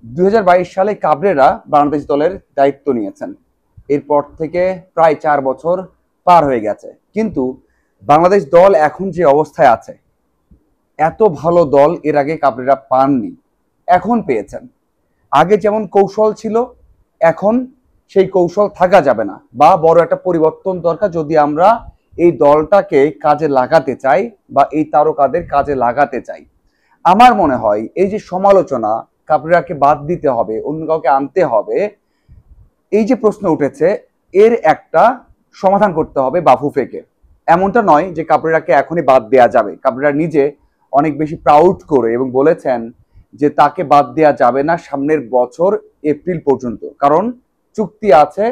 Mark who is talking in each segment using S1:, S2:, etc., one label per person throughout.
S1: 2022 সালে কাবরেরা বাংলাদেশ দলের দায়িত্ব নিয়েছেন। এরপর থেকে প্রায় 4 বছর পার হয়ে গেছে, কিন্তু বাংলাদেশ দল এখন যে অবস্থায় আছে, এত ভালো দল এর আগে কাবরেরা পাননি, এখন পেয়েছেন। আগে যেমন কৌশল ছিল, এখন সেই কৌশল থাকা যাবে না, বা বড় একটা পরিবর্তন দরকার যদি আমরা এই দলটাকে কাজে লাগাতে চাই বা এই তারকাদের কাজে লাগাতে চাই। আমার মনে হয় এই যে সমালোচনা, কাবরেরাকে বাদ দিতে হবে, অন্য কাউকে আনতে হবে, এই যে প্রশ্ন উঠেছে, এর একটা সমাধান করতে হবে বাফুফেকে। এমনটা নয় যে কাবরেরাকে এখনই বাদ দেয়া যাবে। কাবরেরা নিজে অনেক বেশি প্রাউড করে এবং বলেছেন যে তাকে বাদ দেয়া যাবে না সামনের বছর এপ্রিল পর্যন্ত, কারণ চুক্তি আছে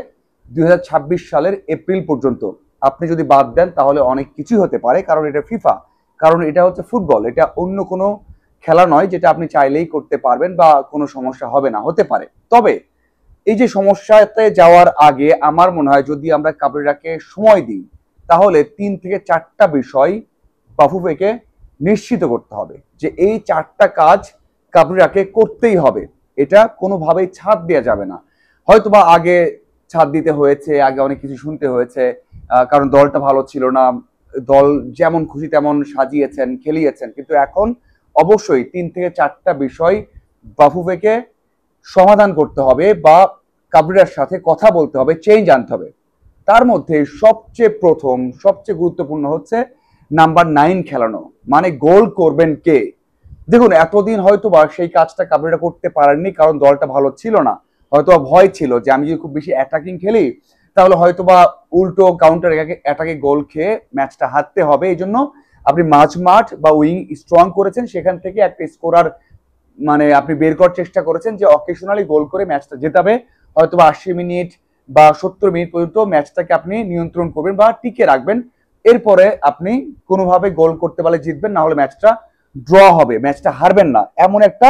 S1: 2026 সালের এপ্রিল পর্যন্ত। আপনি যদি বাদ দেন তাহলে অনেক কিছুই হতে পারে, কারণ এটা ফিফা, কারণ এটা হচ্ছে ফুটবল, এটা অন্য কোনো খেলা নয় যেটা আপনি চাইলেই করতে পারবেন বা কোনো সমস্যা হবে না, হতে পারে। তবে এই যে সমস্যাতে যাওয়ার আগে আমার মনে হয় যদি আমরা কাবরেরাকে সময় দিই, তাহলে 3 থেকে 4টা বিষয় বাফুফেকে নিশ্চিত করতে হবে যে এই 4টা কাজ কাবরেরাকে করতেই হবে। এটা কোনোভাবেই ছাড় দেওয়া যাবে না। হয়তোবা আগে ছাড় দিতে হয়েছে, আগে অনেক কিছু শুনতে হয়েছে, কারণ দলটা ভালো ছিল না, দল যেমন খুশি তেমন সাজিয়েছেন, খেলিয়েছেন, কিন্তু এখন অবশ্যই 3 থেকে 4টা বিষয় বাফুফেকে সমাধান করতে হবে বা কাবরেরার সাথে কথা বলতে হবে, চেঞ্জ আনতে হবে। তার মধ্যে সবচেয়ে প্রথম, সবচেয়ে গুরুত্বপূর্ণ হচ্ছে নাম্বার 9 খেলানো, মানে গোল করবেন কে। দেখুন, এতদিন হয়তোবা সেই কাজটা কাবরেরা করতে পারেননি, কারণ দলটা ভালো ছিল না। হয়তোবা ভয় ছিল যে আমি যদি খুব বেশি অ্যাটাকিং খেলি তাহলে হয়তোবা উল্টো কাউন্টার অ্যাটাকে গোল খেয়ে ম্যাচটা হারতে হবে। এই জন্য আপনি মাঝমাঠ বা উইং স্ট্রং করেছেন, সেখান থেকে একটা স্কোরার মানে আপনি বের করার চেষ্টা করেছেন যে অকেশনালি গোল করে ম্যাচটা জেতাবে। হয়তোবা 80 মিনিট বা 70 মিনিট পর্যন্ত ম্যাচটাকে আপনি নিয়ন্ত্রণ করবেন বা টিকে রাখবেন। এরপরে আপনি কোনোভাবে গোল করতে পারলে জিতবেন, না হলে ম্যাচটা ড্র হবে, ম্যাচটা হারবেন না, এমন একটা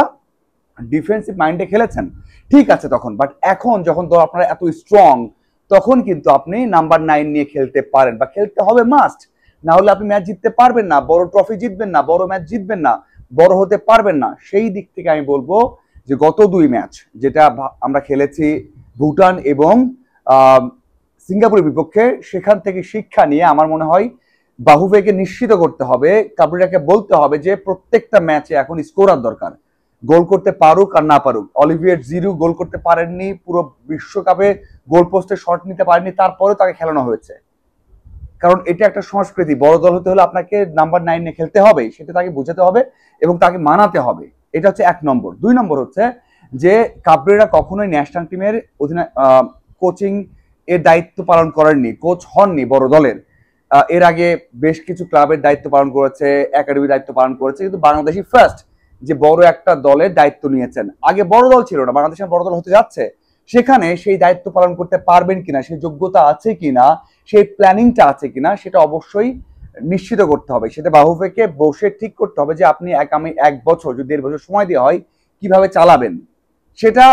S1: ডিফেন্সিভ মাইন্ডে খেলেছেন। ঠিক আছে তখন, বাট এখন যখন দল আপনারা এত স্ট্রং, তখন কিন্তু আপনি নাম্বার 9 নিয়ে খেলতে পারেন বা খেলতে হবে মাস্ট। না হলে আপনি ম্যাচ জিততে পারবেন না, বড় ট্রফি জিতবেন না, বড় ম্যাচ জিতবেন না, বড় হতে পারবেন না। সেই দিক থেকে আমি বলবো যে গত 2 ম্যাচ যেটা আমরা খেলেছি ভুটান এবং সিঙ্গাপুরের বিপক্ষে, সেখান থেকে শিক্ষা নিয়ে আমার মনে হয় বাহুফেকে নিশ্চিত করতে হবে, কাবরেরাকে বলতে হবে যে প্রত্যেকটা ম্যাচে এখন স্কোরার দরকার। গোল করতে পারুক আর না পারুক, অলিভিয়ের জিরু গোল করতে পারেননি, পুরো বিশ্বকাপে গোল পোস্টে শট নিতে পারেননি, তারপরেও তাকে খেলানো হয়েছে। কারণ এটা একটা সংস্কৃতি, বড় দল হতে হলে আপনাকে নাম্বার 9 এ খেলতে হবে, সেটা তাকে বোঝাতে হবে এবং তাকে মানাতে হবে। এটা হচ্ছে 1 নম্বর। 2 নম্বর হচ্ছে যে কাবরেরা কখনোই ন্যাশনাল টিমের কোচিং এর দায়িত্ব পালন করেননি, কোচ হননি বড় দলের। এর আগে বেশ কিছু ক্লাবের দায়িত্ব পালন করেছে, একাডেমির দায়িত্ব পালন করেছে, কিন্তু বাংলাদেশি ফার্স্ট যে বড় একটা দলের দায়িত্ব নিয়েছেন। আগে বড় দল ছিল না, বাংলাদেশের বড় দল হতে যাচ্ছে, সেখানে সেই দায়িত্ব পালন করতে পারবেন কিনা, সেই যোগ্যতা আছে কিনা, সেই প্ল্যানিংটা আছে কিনা, সেটা অবশ্যই নিশ্চিত করতে হবে। সেটা বাহুফেকে বসে ঠিক করতে হবে যে আপনি আগামী 1 বছর যদি 1.5 বছর সময় দেওয়া হয়, কিভাবে চালাবেন সেটা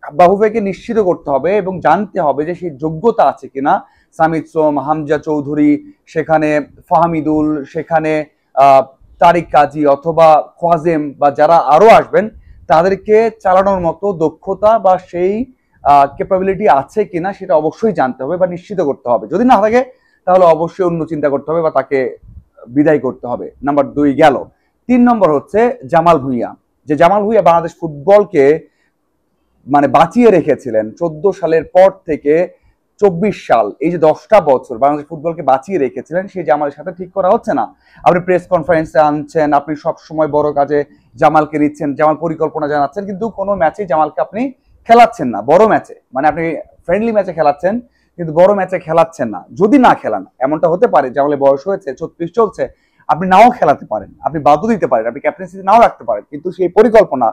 S1: বাহুফেকে নিশ্চিত করতে হবে এবং জানতে হবে যে সেই যোগ্যতা আছে কিনা। সামিদ সোম, হামজা চৌধুরী, সেখানে ফাহমিদুল, সেখানে তারিক কাজী অথবা খোয়াজেম বা যারা আরো আসবেন, তাদেরকে চালানোর মতো দক্ষতা বা সেই ক্যাপাবিলিটি আছে কিনা সেটা অবশ্যই জানতে হবে বা নিশ্চিত করতে হবে। যদি না থাকে তাহলে অবশ্যই অন্য চিন্তা করতে হবে বা তাকে বিদায় করতে হবে। নাম্বার 2 গেল। 3 নম্বর হচ্ছে জামাল ভুঁইয়া। যে জামাল ভুঁইয়া বাংলাদেশ ফুটবলকে মানে বাঁচিয়ে রেখেছিলেন 14 সালের পর থেকে 24 সাল, এই যে 10টা বছর বাংলাদেশ ফুটবলকে বাঁচিয়ে রেখেছিলেন, সেই জামালের সাথে ঠিক করা হচ্ছে না। আপনি প্রেস কনফারেন্সে আনছেন, আপনি সব সময় বড় কাজে জামালকে নিচ্ছেন, জামাল পরিকল্পনা জানাচ্ছেন, কিন্তু কোনো ম্যাচে জামালকে আপনি খেলাচ্ছেন না। বড় ম্যাচে মানে আপনি ফ্রেন্ডলি ম্যাচে খেলাচ্ছেন, কিন্তু বড় ম্যাচে খেলাচ্ছেন না। যদি না খেলান, এমনটা হতে পারে জামালের বয়স হয়েছে, 36 চলছে, আপনি নাও খেলাতে পারেন, আপনি বাদও দিতে পারেন, আপনি ক্যাপ্টেন্সিতে নাও রাখতে পারেন, কিন্তু সেই পরিকল্পনা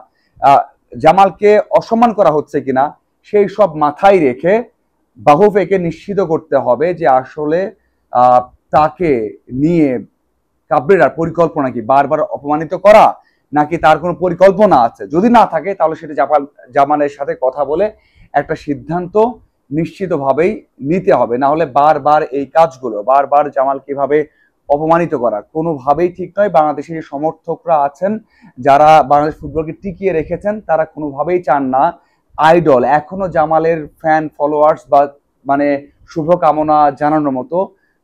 S1: জামালকে অসম্মান করা হচ্ছে কিনা সেই সব মাথায় রেখে বাহুফেকে নিশ্চিত করতে হবে যে আসলে তাকে নিয়ে কাবরেরার পরিকল্পনা কি বারবার অপমানিত করা, নাকি তার কোনো পরিকল্পনা আছে। যদি না থাকে তাহলে সেটা জামালের সাথে কথা বলে একটা সিদ্ধান্ত নিশ্চিতভাবেই নিতে হবে। না হলে বারবার এই কাজগুলো, বারবার জামাল কিভাবে অপমানিত করা কোনোভাবেই ঠিক নয়। বাংলাদেশের যে সমর্থকরা আছেন, যারা বাংলাদেশ ফুটবলকে টিকিয়ে রেখেছেন, তারা কোনোভাবেই চান না আইডল, এখনো জামালের ফ্যান ফলোয়ার্স বা মানে শুভকামনা জানানোর মতো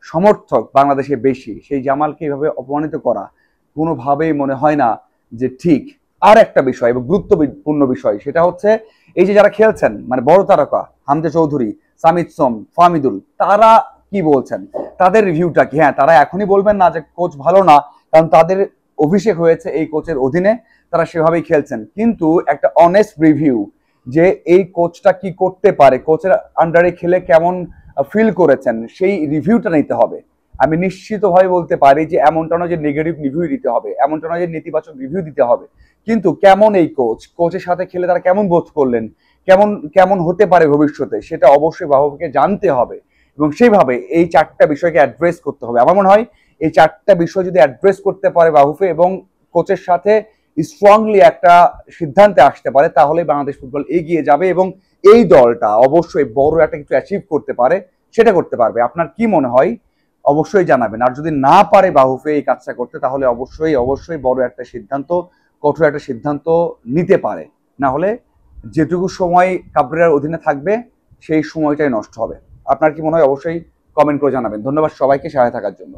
S1: সমর্থক বাংলাদেশে বেশি, সেই জামালকে এইভাবে অপমানিত করা কোনোভাবেই মনে হয় না যে ঠিক। আর একটা বিষয় এবং গুরুত্বপূর্ণ বিষয়, সেটা হচ্ছে এই যে যারা খেলছেন মানে বড় তারকা হামজা চৌধুরী, সামিদ সোম, ফাহমিদুল, তারা কি বলছেন, তাদের রিভিউটা কি? হ্যাঁ, তারা এখনই বলবেন না যে কোচ ভালো না, কারণ তাদের অভিষেক হয়েছে এই কোচের অধীনে, তারা সেভাবেই খেলছেন। কিন্তু একটা অনেস্ট রিভিউ যে এই কোচটা কি করতে পারে, কোচের আন্ডারে খেলে কেমন ফিল করেছেন, সেই রিভিউটা নিতে হবে। আমি নিশ্চিতভাবে বলতে পারি যে এমনটা নয় যে নেগেটিভ রিভিউ দিতে হবে, এমনটা নয় যে নেতিবাচক রিভিউ দিতে হবে, কিন্তু কেমন এই কোচ, কোচের সাথে খেলে তারা কেমন বোধ করলেন, কেমন কেমন হতে পারে ভবিষ্যতে, সেটা অবশ্যই বাফুফেকে জানতে হবে এবং সেইভাবে এই চারটা বিষয়কে অ্যাড্রেস করতে হবে। আমার মনে হয় এই চারটা বিষয় যদি অ্যাড্রেস করতে পারে বাফুফে এবং কোচের সাথে স্ট্রংলি একটা সিদ্ধান্তে আসতে পারে, তাহলে বাংলাদেশ ফুটবল এগিয়ে যাবে এবং এই দলটা অবশ্যই বড় একটা কিছু অ্যাচিভ করতে পারে, সেটা করতে পারবে। আপনার কি মনে হয় অবশ্যই জানাবেন। আর যদি না পারে বাফুফে এই কাজটা করতে, তাহলে অবশ্যই অবশ্যই বড় একটা সিদ্ধান্ত, কঠোর একটা সিদ্ধান্ত নিতে পারে। না হলে যেটুকু সময় কাবরেরার অধীনে থাকবে সেই সময়টাই নষ্ট হবে। আপনার কি মনে হয় অবশ্যই কমেন্ট করে জানাবেন। ধন্যবাদ সবাইকে সাথে থাকার জন্য।